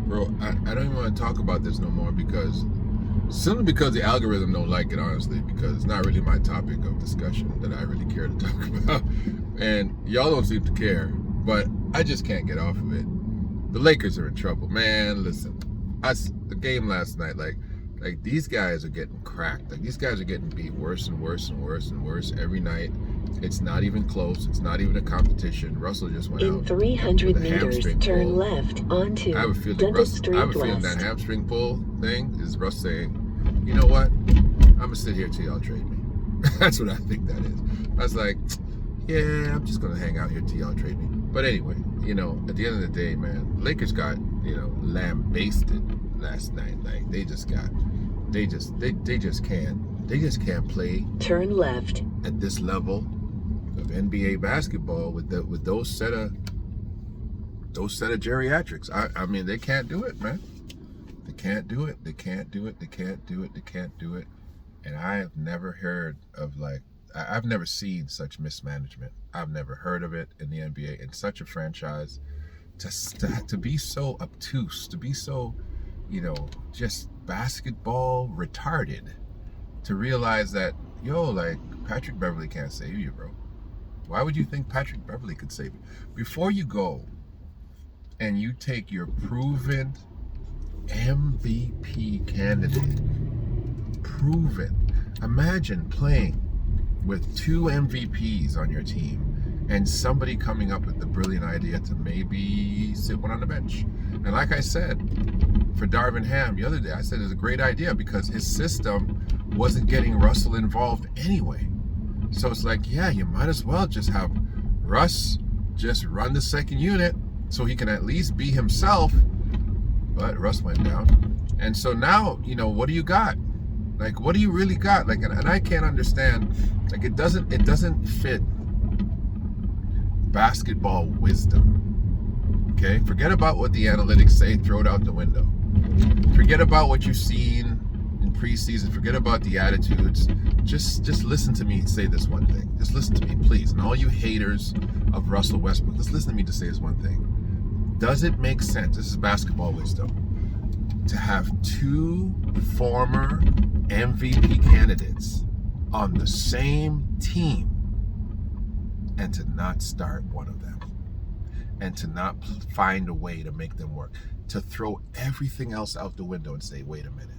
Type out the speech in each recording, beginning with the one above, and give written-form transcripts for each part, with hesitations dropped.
Bro, I don't even want to talk about this no more simply because the algorithm don't like it, honestly, because it's not really my topic of discussion that I really care to talk about. And y'all don't seem to care, but I just can't get off of it. The Lakers are in trouble, man. Listen, the game last night, like these guys are getting cracked. Like these guys are getting beat worse and worse and worse and worse every night. It's not even close. It's not even a competition. Russell just went out In 300 with a meters, hamstring turn pull. left onto I have a feeling Dentist Street I have a feeling West. that hamstring pull thing is Russ saying, you know what? I'm gonna sit here till y'all trade me. That's what I think that is. I was like, yeah, I'm just gonna hang out here till y'all trade me. But anyway, at the end of the day, man, Lakers got, lambasted last night. Like they just can't play Turn left. at this level of NBA basketball with those set of geriatrics. I mean, they can't do it, man. They can't do it. They can't do it. They can't do it. They can't do it. And I have never heard of I've never seen such mismanagement. I've never heard of it in the NBA in such a franchise. To be so obtuse, to be so, just basketball retarded, to realize that, Patrick Beverley can't save you, bro. Why would you think Patrick Beverley could save you? Before you go and you take your proven MVP candidate, imagine playing with 2 MVPs on your team and somebody coming up with the brilliant idea to maybe sit one on the bench. And like I said, for Darvin Ham the other day, I said it's a great idea because his system wasn't getting Russell involved anyway. So it's like, yeah, you might as well just have Russ just run the second unit so he can at least be himself. But Russ went down. And so now, what do you got? Like, what do you really got? Like, and I can't understand. Like, it doesn't fit basketball wisdom. Okay? Forget about what the analytics say. Throw it out the window. Forget about what you've seen in preseason. Forget about the attitudes. Just listen to me say this one thing. Just listen to me, please. And all you haters of Russell Westbrook, just listen to me to say this one thing. Does it make sense? This is basketball wisdom. To have 2 former MVP candidates on the same team and to not start one of them and to not find a way to make them work, to throw everything else out the window and say, wait a minute,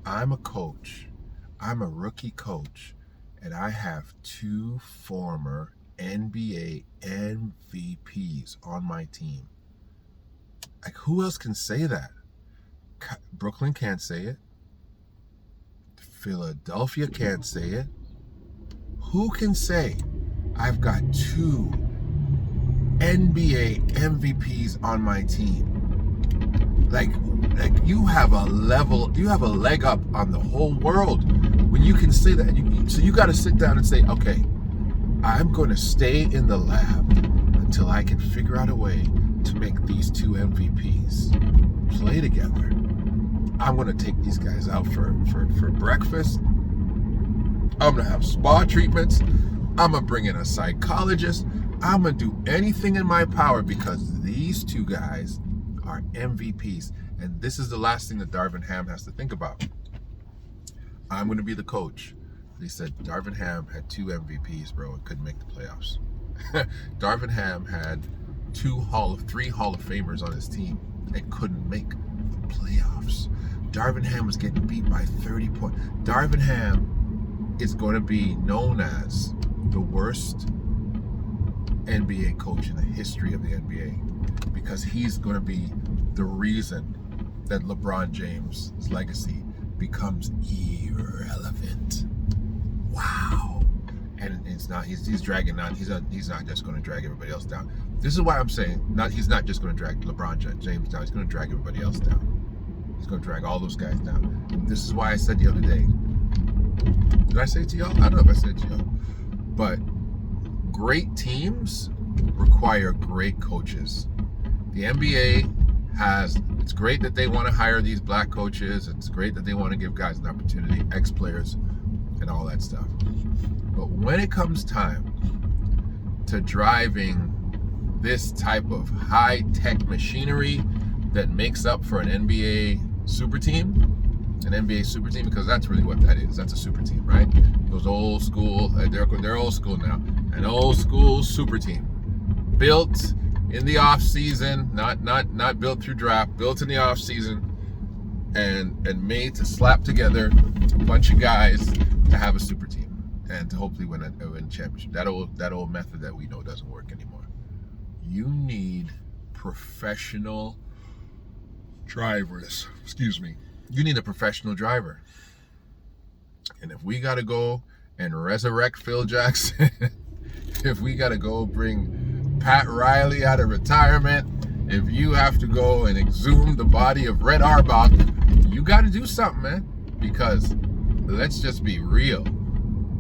I'm a coach, I'm a rookie coach, and I have 2 former NBA MVPs on my team. Like, who else can say that? Brooklyn can't say it. Philadelphia can't say it. Who can say, I've got 2 NBA MVPs on my team? Like you have a leg up on the whole world when you can say that. So you got to sit down and say, okay, I'm going to stay in the lab until I can figure out a way to make these 2 MVPs play together. I'm going to take these guys out for breakfast. I'm going to have spa treatments. I'm going to bring in a psychologist. I'm going to do anything in my power because these 2 guys are MVPs. And this is the last thing that Darvin Ham has to think about. I'm going to be the coach. They said Darvin Ham had 2 MVPs, bro, and couldn't make the playoffs. Darvin Ham had 3 Hall of Famers on his team and couldn't make the playoffs. Darvin Ham was getting beat by 30 points. Darvin Ham is going to be known as the worst NBA coach in the history of the NBA because he's going to be the reason that LeBron James' legacy becomes irrelevant. Wow. And it's not, he's dragging on, he's not just going to drag everybody else down. This is why I'm saying he's not just going to drag LeBron James down, he's going to drag everybody else down. He's going to drag all those guys down. And this is why I said the other day, did I say it to y'all? I don't know if I said it to y'all. But great teams require great coaches. The NBA it's great that they want to hire these black coaches. It's great that they want to give guys an opportunity, ex-players, and all that stuff. But when it comes time to driving this type of high-tech machinery, that makes up for an NBA super team. An NBA super team, because that's really what that is. That's a super team, right? Those old school, they're old school now. An old school super team. Built in the off season, not built through draft, built in the off season, and made to slap together a bunch of guys to have a super team and to hopefully win a championship. That old method that we know doesn't work anymore. You need professional drivers. Excuse me. You need a professional driver. And if we got to go and resurrect Phil Jackson, if we got to go bring Pat Riley out of retirement, if you have to go and exhume the body of Red Auerbach, you got to do something, man. Because let's just be real.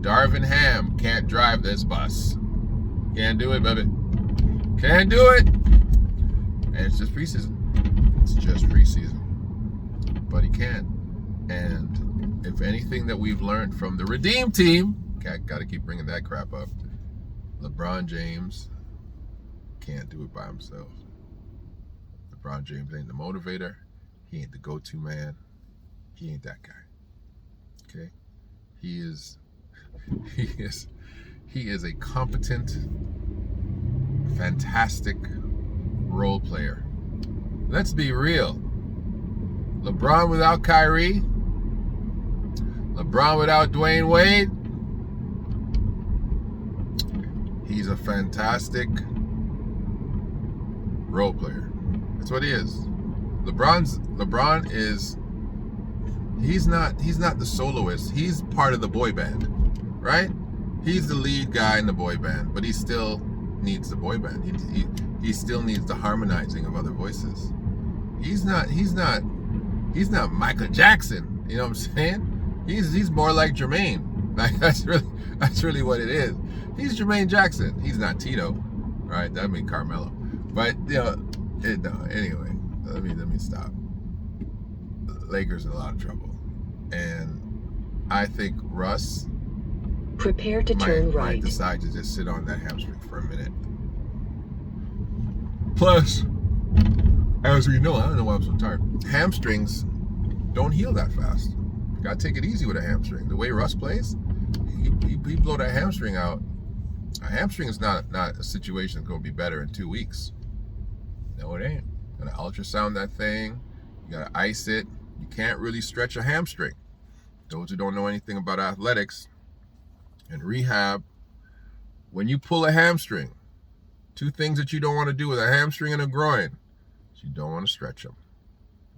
Darvin Ham can't drive this bus. Can't do it, baby. Can't do it. And it's just preseason. It's just preseason. But he can. And if anything that we've learned from the Redeem team, got to keep bringing that crap up, LeBron James can't do it by himself. LeBron James ain't the motivator. He ain't the go-to man. He ain't that guy. Okay? He is a competent, fantastic role player. Let's be real. LeBron without Kyrie, LeBron without Dwayne Wade, he's a fantastic role player. That's what he is. LeBron is, he's not the soloist. He's part of the boy band, right? He's the lead guy in the boy band, but he still needs the boy band. He still needs the harmonizing of other voices. He's not Michael Jackson. You know what I'm saying? He's more like Jermaine. Like that's really what it is. He's Jermaine Jackson. He's not Tito, right? That'd be Carmelo. But anyway, let me stop. Lakers in a lot of trouble, and I think Russ prepare to turn right. Might decide to just sit on that hamstring for a minute. Plus, as we know, I don't know why I'm so tired. Hamstrings don't heal that fast. You gotta take it easy with a hamstring. The way Russ plays, he blow that hamstring out. A hamstring is not a situation that's gonna be better in 2 weeks. No, it ain't. You gotta ultrasound that thing. You gotta ice it. You can't really stretch a hamstring. Those who don't know anything about athletics and rehab, when you pull a hamstring, 2 things that you don't want to do with a hamstring and a groin. You don't want to stretch them.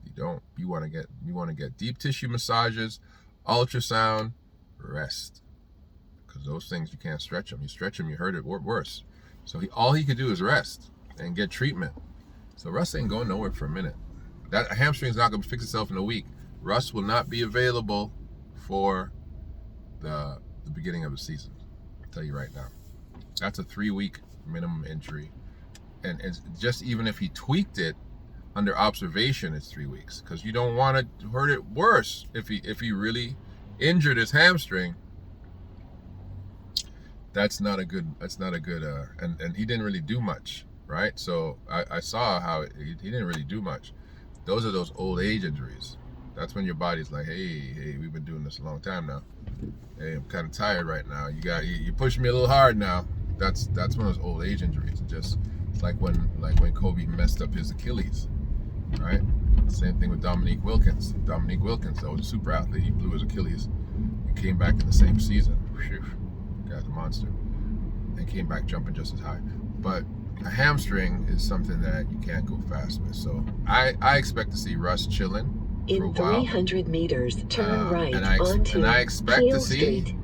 You don't. You want to get deep tissue massages, ultrasound, rest. Because those things you can't stretch them. You stretch them, you hurt it worse. So all he could do is rest and get treatment. So Russ ain't going nowhere for a minute. That hamstring is not going to fix itself in a week. Russ will not be available for the beginning of the season. I'll tell you right now. That's a 3-week minimum injury. And it's just even if he tweaked it under observation, it's 3 weeks, because you don't want to hurt it worse. If he really injured his hamstring, that's not a good and he didn't really do much, right? So I saw how he didn't really do much. Those are those old age injuries. That's when your body's like, hey, we've been doing this a long time now. Hey, I'm kind of tired right now. You pushing me a little hard now. That's one of those old age injuries. It's like when Kobe messed up his Achilles, right? Same thing with Dominique Wilkins. That was a super athlete. He blew his Achilles. He came back in the same season. Whew, guy's a monster. And came back jumping just as high. But a hamstring is something that you can't go fast with. So I expect to see Russ chilling for a while. In 300 meters, turn right and I expect Peel to see, Street.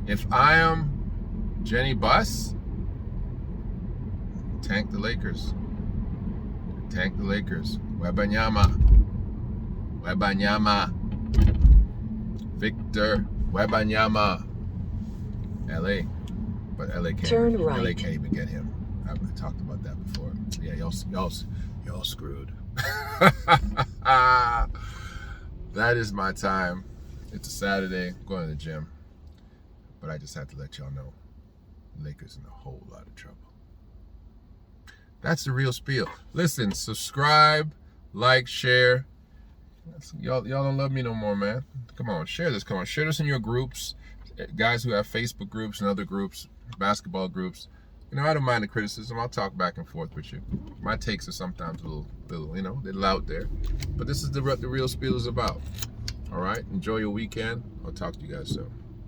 if I am Jenny Buss, tank the Lakers. Wembanyama. Victor Wembanyama. LA. But LA can't. Turn right. LA can't even get him. I've talked about that before. Yeah, y'all screwed. That is my time. It's a Saturday. I'm going to the gym. But I just have to let y'all know, Lakers in a whole lot of trouble. That's the real spiel. Listen, subscribe, like, share. Y'all don't love me no more, man. Come on, share this. Come on, share this in your groups. Guys who have Facebook groups and other groups, basketball groups. You know, I don't mind the criticism. I'll talk back and forth with you. My takes are sometimes a little, you know, they're out there. But this is the real spiel is about. All right, enjoy your weekend. I'll talk to you guys soon.